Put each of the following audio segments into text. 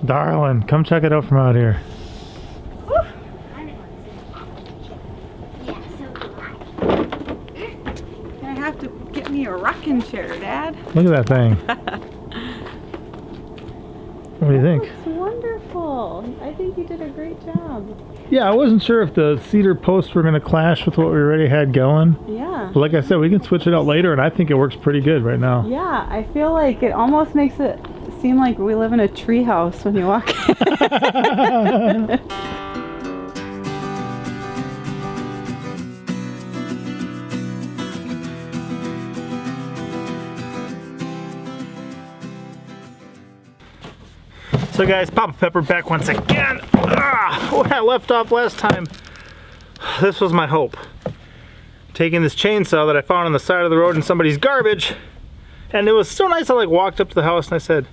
Darling, come check it out from out here. I have to get me a rocking chair, Dad. Look at that thing. What do you think? It's wonderful. I think you did a great job. Yeah, I wasn't sure if the cedar posts were going to clash with what we already had going. Yeah. But like I said, we can switch it out later, and I think it works pretty good right now. Yeah, I feel like it almost makes it seem like we live in a tree house when you walk in. So guys, Papa Pepper back once again. Where I left off last time, this was my hope. Taking this chainsaw that I found on the side of the road in somebody's garbage, and it was so nice. I like walked up to the house and I said,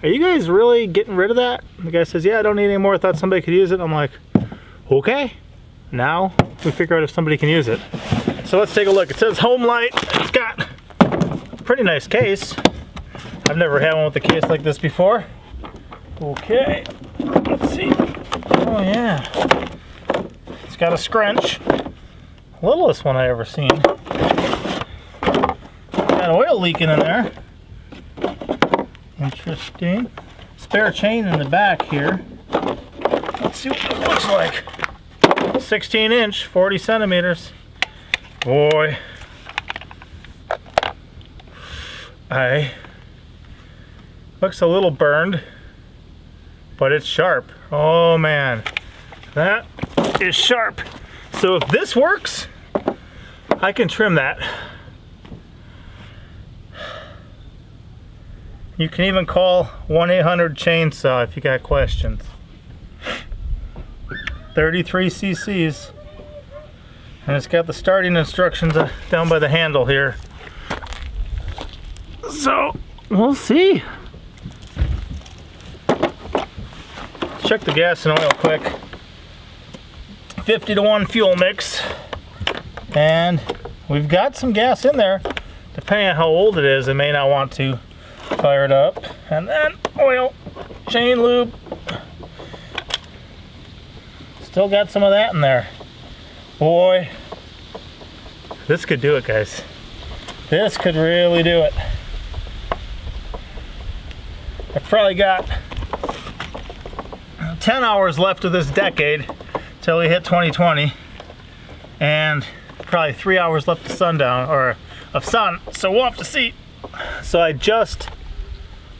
"Are you guys really getting rid of that?" And the guy says, "Yeah, I don't need any more. I thought somebody could use it." I'm like, okay. Now we figure out if somebody can use it. So let's take a look. It says Home Light. It's got a pretty nice case. I've never had one with a case like this before. Okay, let's see. Oh yeah, it's got a scrunch. Littlest one I ever seen. Got oil leaking in there. Interesting. Spare chain in the back here. Let's see what it looks like. 16 inch, 40 centimeters. Boy. Looks a little burned, but it's sharp. Oh man, that is sharp. So if this works, I can trim that. You can even call 1-800-CHAINSAW if you got questions. 33 cc's. And it's got the starting instructions down by the handle here. So, we'll see. Check the gas and oil quick. 50-to-1 fuel mix. And we've got some gas in there. Depending on how old it is, it may not want to fire it up. And then oil, chain lube. Still got some of that in there. Boy, this could do it, guys. This could really do it. I've probably got 10 hours left of this decade till we hit 2020, and probably 3 hours left of sundown, or of sun, so we'll have to see. So I just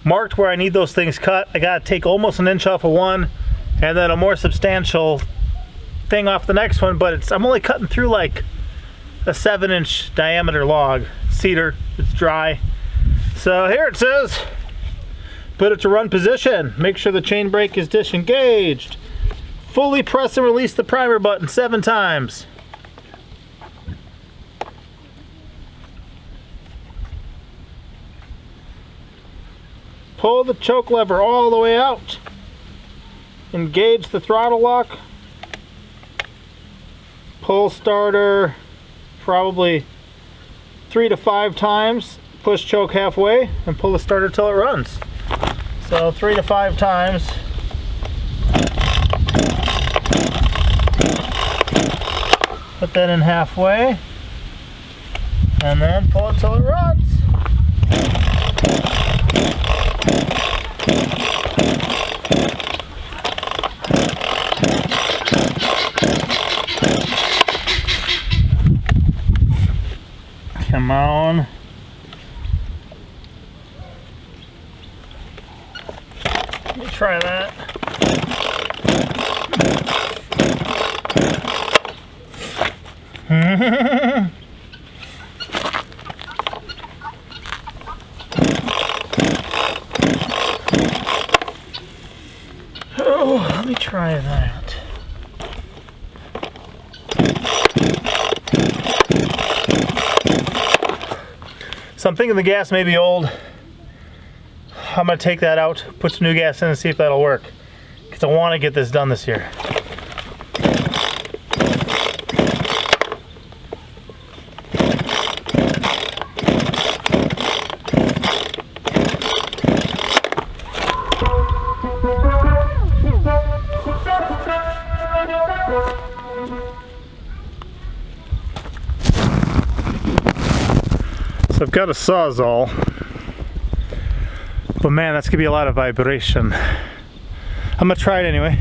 marked where I need those things cut. I gotta take almost an inch off of one, and then a more substantial thing off the next one, but I'm only cutting through like a 7-inch diameter log. Cedar, it's dry. So here it says, put it to run position. Make sure the chain brake is disengaged. Fully press and release the primer button 7 times. Pull the choke lever all the way out. Engage the throttle lock. Pull starter probably 3 to 5 times. Push choke halfway and pull the starter till it runs. So 3 to 5 times. Put that in halfway and then pull it till it runs. Come on. Let me try that. Oh, let me try that. So I'm thinking the gas may be old. I'm gonna take that out, put some new gas in and see if that'll work. Because I want to get this done this year. So I've got a sawzall, but man, that's gonna be a lot of vibration. I'm gonna try it anyway.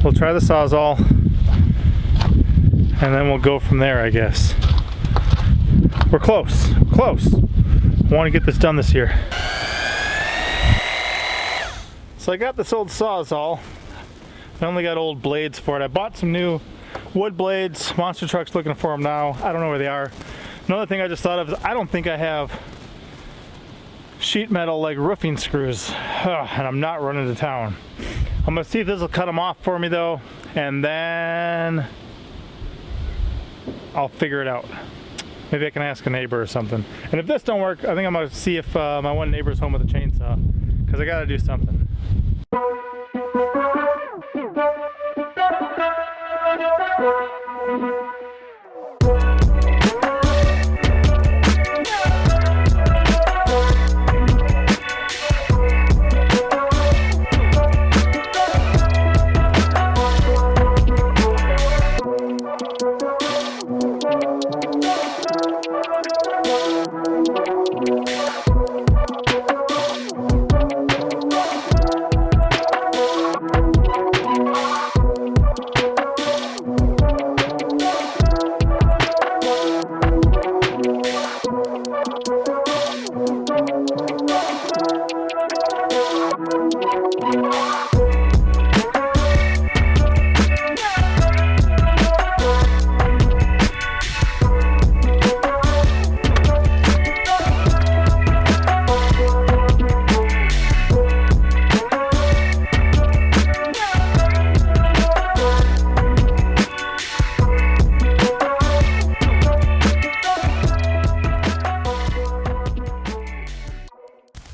We'll try the sawzall, and then we'll go from there, I guess. We're close, close. I want to get this done this year. So I got this old sawzall. I only got old blades for it. I bought some new wood blades. Monster Truck's looking for them now. I don't know where they are. Another thing I just thought of is I don't think I have sheet metal like roofing screws, and I'm not running to town. I'm gonna see if this will cut them off for me though, and then I'll figure it out. Maybe I can ask a neighbor or something. And if this don't work, I think I'm gonna see if my one neighbor's home with a chainsaw, because I gotta do something.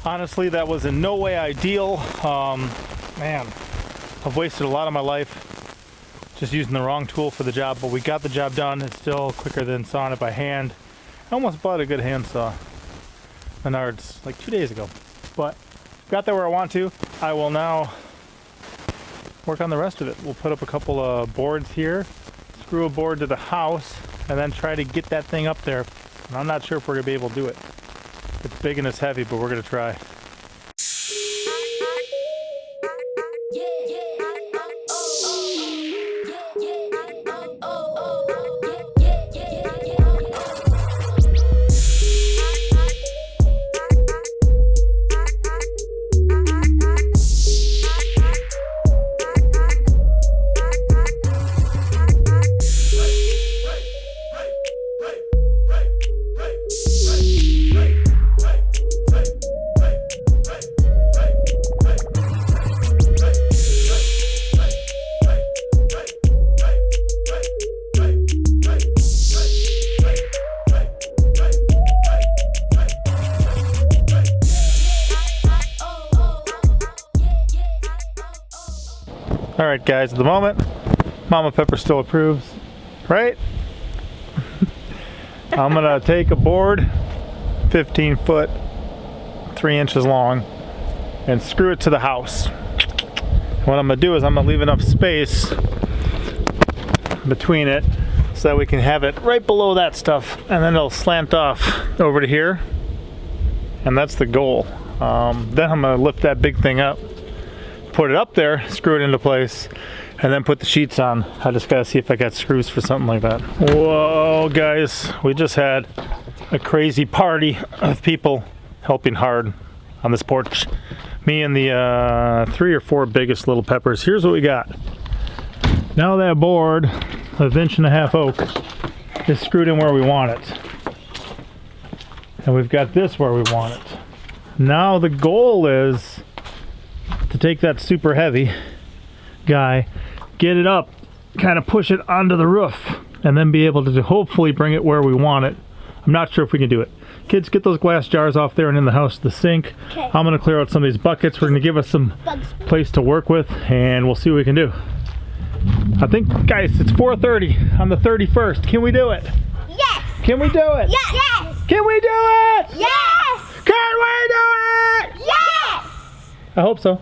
Honestly, that was in no way ideal. Man, I've wasted a lot of my life just using the wrong tool for the job, but we got the job done. It's still quicker than sawing it by hand. I almost bought a good handsaw, Menards, like 2 days ago, but got there where I want to. I will now work on the rest of it. We'll put up a couple of boards here, screw a board to the house, and then try to get that thing up there. And I'm not sure if we're gonna be able to do it. It's big and it's heavy, but we're gonna try. Alright guys, at the moment, Mama Pepper still approves, right? I'm gonna take a board, 15 foot, 3 inches long, and screw it to the house. What I'm gonna do is I'm gonna leave enough space between it so that we can have it right below that stuff, and then it'll slant off over to here, and that's the goal. Then I'm gonna lift that big thing up, put it up there, screw it into place, and then put the sheets on. I just gotta see if I got screws for something like that. Whoa guys, we just had a crazy party of people helping hard on this porch. Me and the 3 or 4 biggest little peppers. Here's what we got. Now that board of 1.5 inch oak is screwed in where we want it. And we've got this where we want it. Now the goal is to take that super heavy guy, get it up, kind of push it onto the roof, and then be able to hopefully bring it where we want it. I'm not sure if we can do it. Kids, get those glass jars off there and in the house, the sink. Okay. I'm gonna clear out some of these buckets. We're gonna give us some place to work with, and we'll see what we can do. I think, guys, it's 4:30 on the 31st. Can we do it? Yes! Can we do it? Yes! Yes! Can we do it? Yes! Can we do it? Yes! I hope so.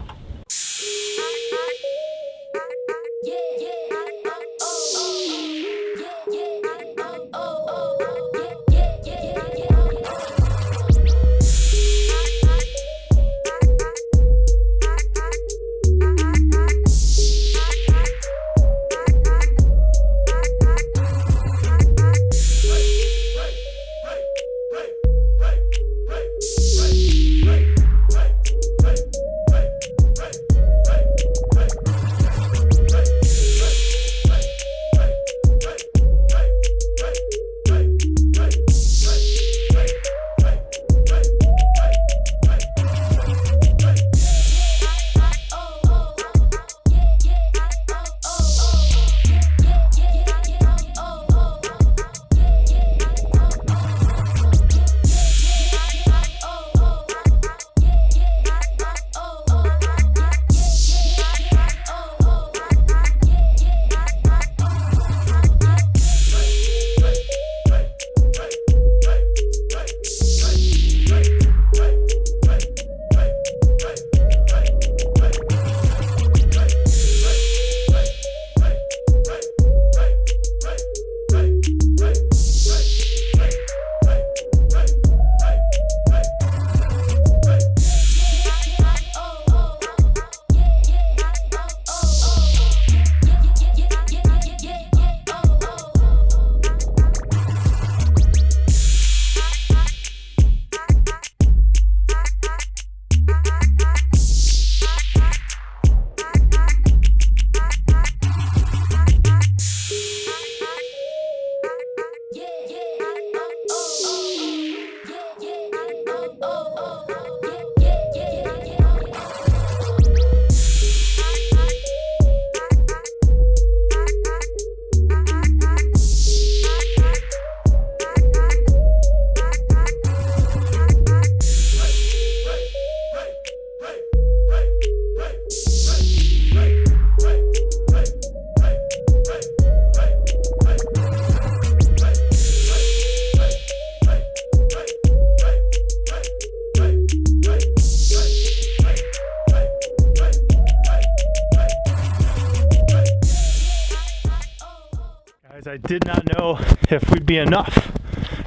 I did not know if we'd be enough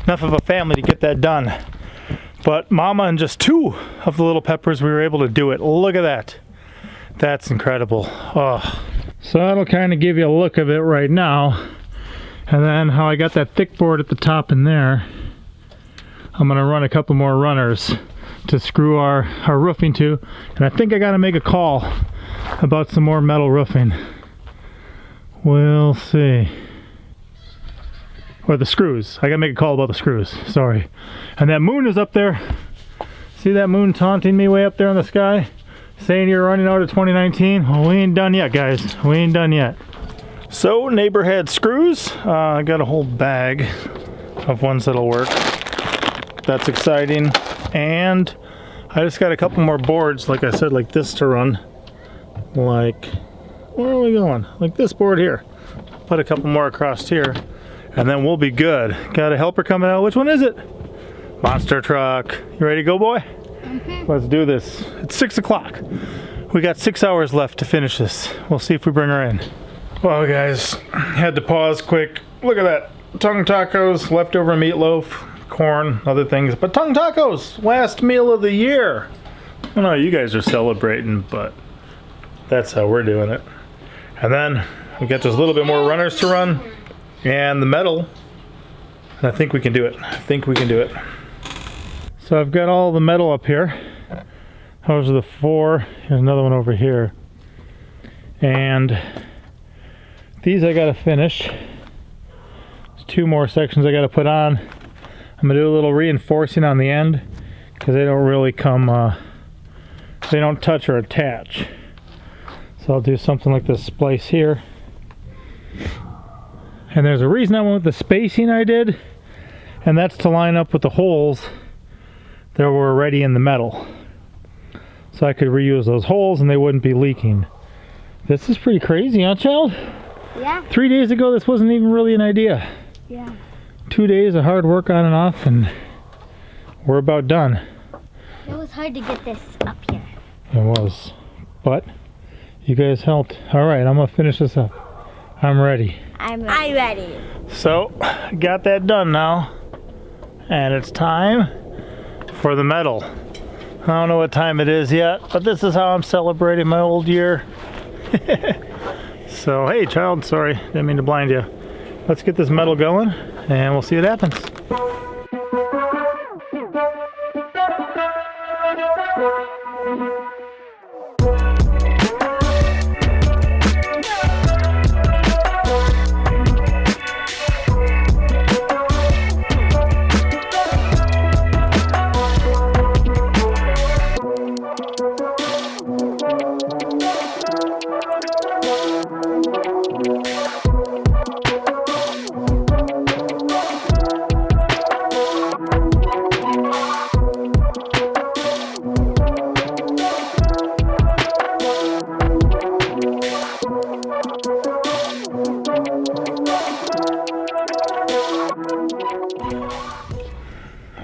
of a family to get that done. But Mama and just 2 of the little peppers, we were able to do it. Look at that. That's incredible. Oh. So that'll kind of give you a look of it right now. And then how I got that thick board at the top in there, I'm gonna run a couple more runners to screw our roofing to. And I think I gotta make a call about some more metal roofing. We'll see. Or the screws. I gotta make a call about the screws, sorry. And that moon is up there. See that moon taunting me way up there in the sky? Saying you're running out of 2019? Well, we ain't done yet, guys. We ain't done yet. So, neighbor had screws. I got a whole bag of ones that'll work. That's exciting. And I just got a couple more boards, like I said, like this to run. Like, where are we going? Like this board here. Put a couple more across here. And then we'll be good. Got a helper coming out. Which one is it? Monster truck. You ready to go, boy? Mm-hmm. Let's do this. It's 6 o'clock. We got 6 hours left to finish this. We'll see if we bring her in. Well, guys, had to pause quick. Look at that. Tongue tacos, leftover meatloaf, corn, other things. But tongue tacos, last meal of the year. I know you guys are celebrating, but that's how we're doing it. And then we got just a little bit more runners to run. And the metal, and I think we can do it. I think we can do it. So I've got all the metal up here. Those are the 4. There's another one over here. And these I gotta finish. There's 2 more sections I gotta put on. I'm gonna do a little reinforcing on the end because they don't really come, they don't touch or attach. So I'll do something like this splice here. And there's a reason I went with the spacing I did, and that's to line up with the holes that were already in the metal. So I could reuse those holes and they wouldn't be leaking. This is pretty crazy, huh, child? Yeah. 3 days ago, this wasn't even really an idea. Yeah. 2 days of hard work on and off, and we're about done. It was hard to get this up here. It was. But you guys helped. All right, I'm gonna finish this up. I'm ready. I'm ready. So, got that done now. And it's time for the metal. I don't know what time it is yet, but this is how I'm celebrating my old year. So, hey child, sorry, didn't mean to blind you. Let's get this metal going and we'll see what happens.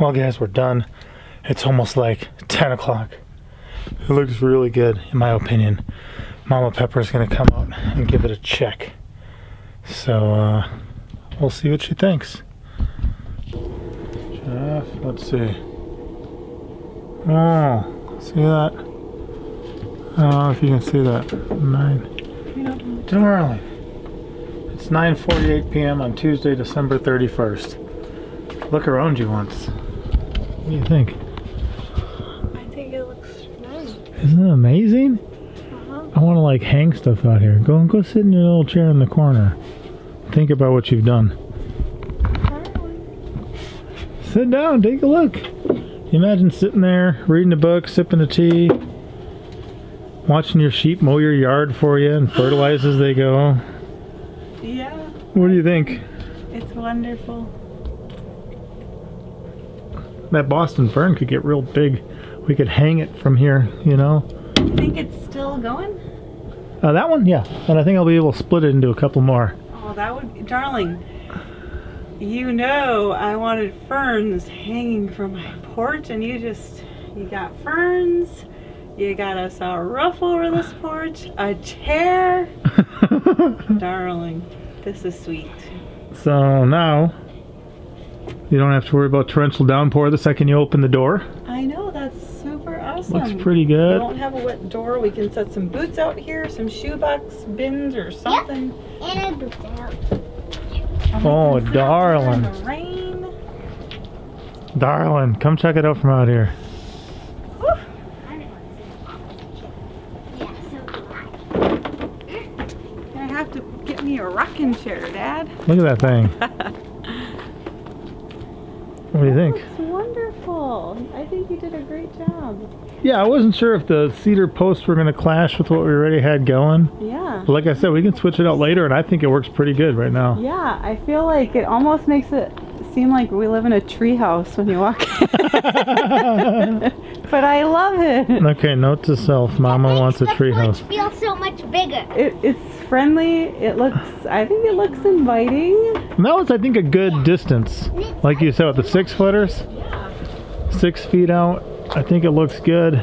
Well guys, we're done. It's almost like 10 o'clock. It looks really good, in my opinion. Mama Pepper's gonna come out and give it a check. So, we'll see what she thinks. Jeff, let's see. Oh, see that? I don't know if you can see that. 9. Darling. It's 9:48 p.m. on Tuesday, December 31st. Look around you once. What do you think? I think it looks nice. Isn't it amazing? I want to like hang stuff out here. Go sit in your little chair in the corner. Think about what you've done. Sit down, take a look. You imagine sitting there, reading a book, sipping a tea, watching your sheep mow your yard for you and fertilize as they go. Yeah. What do you think? It's wonderful. That Boston fern could get real big. We could hang it from here, you know. You think it's still going? That one? Yeah. And I think I'll be able to split it into a couple more. Oh, that would be, darling. You know I wanted ferns hanging from my porch, and you got ferns. You got us a roof over this porch, a chair. Darling, this is sweet. So now you don't have to worry about torrential downpour the second you open the door. I know, that's super awesome. Looks pretty We good. won't have a wet door. We can set some boots out here, some shoebox bins or something. And I booped out. And we Oh, can sit out there in darling. the rain. Darling, come check it out from out here. Yeah, so I have to get me a rocking chair, Dad. Look at that thing. What do you think? It's wonderful. I think you did a great job. Yeah, I wasn't sure if the cedar posts were going to clash with what we already had going. Yeah. But like I said, we can switch it out later, and I think it works pretty good right now. Yeah, I feel like it almost makes it seem like we live in a tree house when you walk in. But I love it. Okay, note to self, Mama wants a treehouse. It feels so much bigger. It's friendly. I think it looks inviting. And that was, I think, a good distance. Like you said, with the 6-footers, 6 feet out, I think it looks good.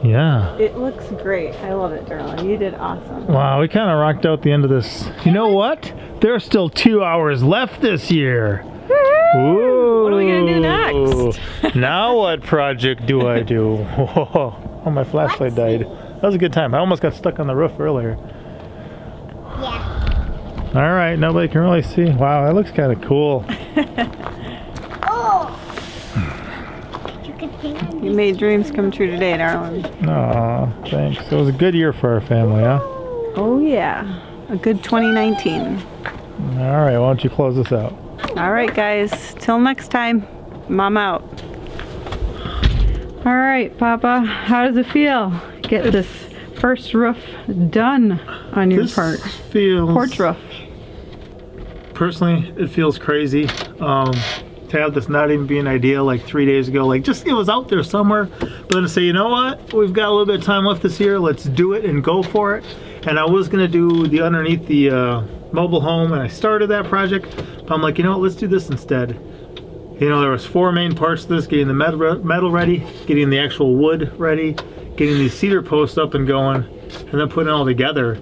Yeah. It looks great. I love it, darling. You did awesome. Wow, we kind of rocked out the end of this. You know what? There's still 2 hours left this year. Ooh. What are we gonna do next? Now what project do I do? Oh, my flashlight died. That was a good time. I almost got stuck on the roof earlier. Yeah. All right, nobody can really see. Wow, that looks kind of cool. Oh. You could hang on You made dreams come true today, darling. Aw, thanks. It was a good year for our family, huh? Oh yeah, a good 2019. All right, why don't you close this out? All right, guys. Till next time. Mom out. All right, Papa. How does it feel? Get this first roof done on your part. Feels Porch roof. Personally, it feels crazy to have this not even be an idea like 3 days ago. Like, just it was out there somewhere, but then to say, you know what, we've got a little bit of time left this year, let's do it and go for it. And I was gonna do the underneath the mobile home, and I started that project, but I'm like, you know what, let's do this instead. You know, there was 4 main parts to this: getting the metal ready, getting the actual wood ready, getting these cedar posts up and going, and then putting it all together.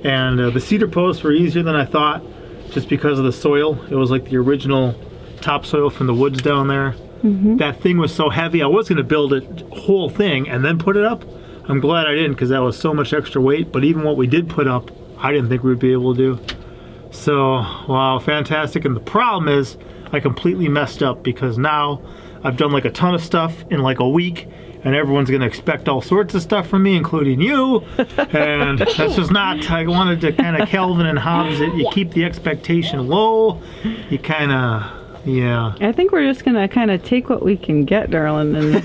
And the cedar posts were easier than I thought, just because of the soil. It was like the original topsoil from the woods down there. That thing was so heavy. I was going to build a whole thing and then put it up. I'm glad I didn't, because that was so much extra weight. But even what we did put up, I didn't think we'd be able to do. So, wow, fantastic. And the problem is I completely messed up, because now I've done like a ton of stuff in like a week, and everyone's going to expect all sorts of stuff from me, including you. And that's just not, I wanted to kind of Calvin and Hobbes it. You keep the expectation low. You kind of, yeah. I think we're just gonna kind of take what we can get, darling. And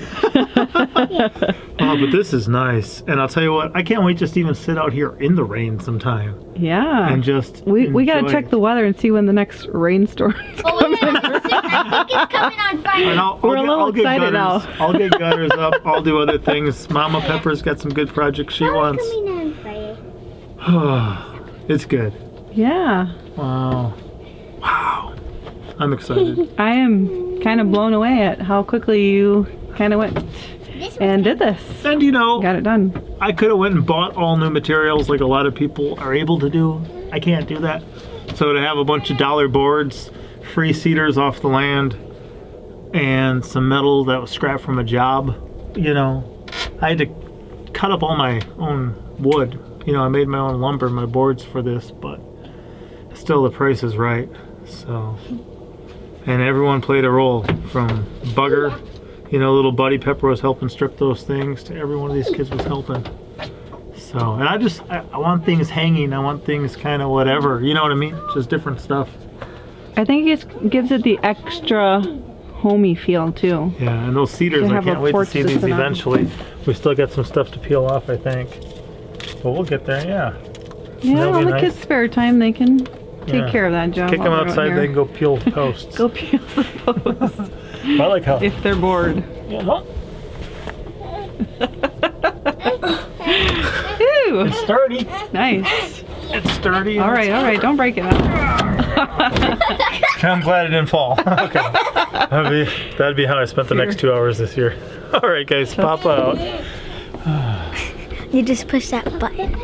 Oh, but this is nice. And I'll tell you what, I can't wait just to even sit out here in the rain sometime yeah, and just we got to enjoy check it. the weather and see when the next rainstorm is Oh, coming. I think it's coming on And Friday. We're a little get excited gutters. now. I'll get gutters up. I'll do other things. Mama Pepper's got some good projects she wants. Coming on Friday. It's good. Yeah, Wow. Wow. I'm excited. I am kind of blown away at how quickly you kind of went This and did this. And you know, Got it done. I could have went and bought all new materials like a lot of people are able to do. I can't do that. So to have a bunch of dollar boards, free cedars off the land, and some metal that was scrapped from a job, you know, I had to cut up all my own wood. You know, I made my own lumber, my boards for this, but still the price is right. So, and everyone played a role, from Bugger, you know, little Buddy Pepper was helping strip those things, to every one of these kids was helping. So, and I want things hanging, I want things kind of whatever, you know what I mean? Just different stuff. I think it gives it the extra homey feel too. Yeah, and those cedars, To I have a can't wait to porch see to these sit on. eventually. We still got some stuff to peel off, I think. But we'll get there, yeah. Yeah, That'll all be the nice. kids' spare time, they can take Yeah. care of that job. Kick them while they're out outside, here. they can go peel toasts. Go peel the posts I like how, if they're bored. you know, Ooh, it's sturdy. nice. It's sturdy. All right, don't break it up. I'm glad it didn't fall. Okay. That'd be how I spent the next 2 hours this year. All right, guys, pop out. You just push that button.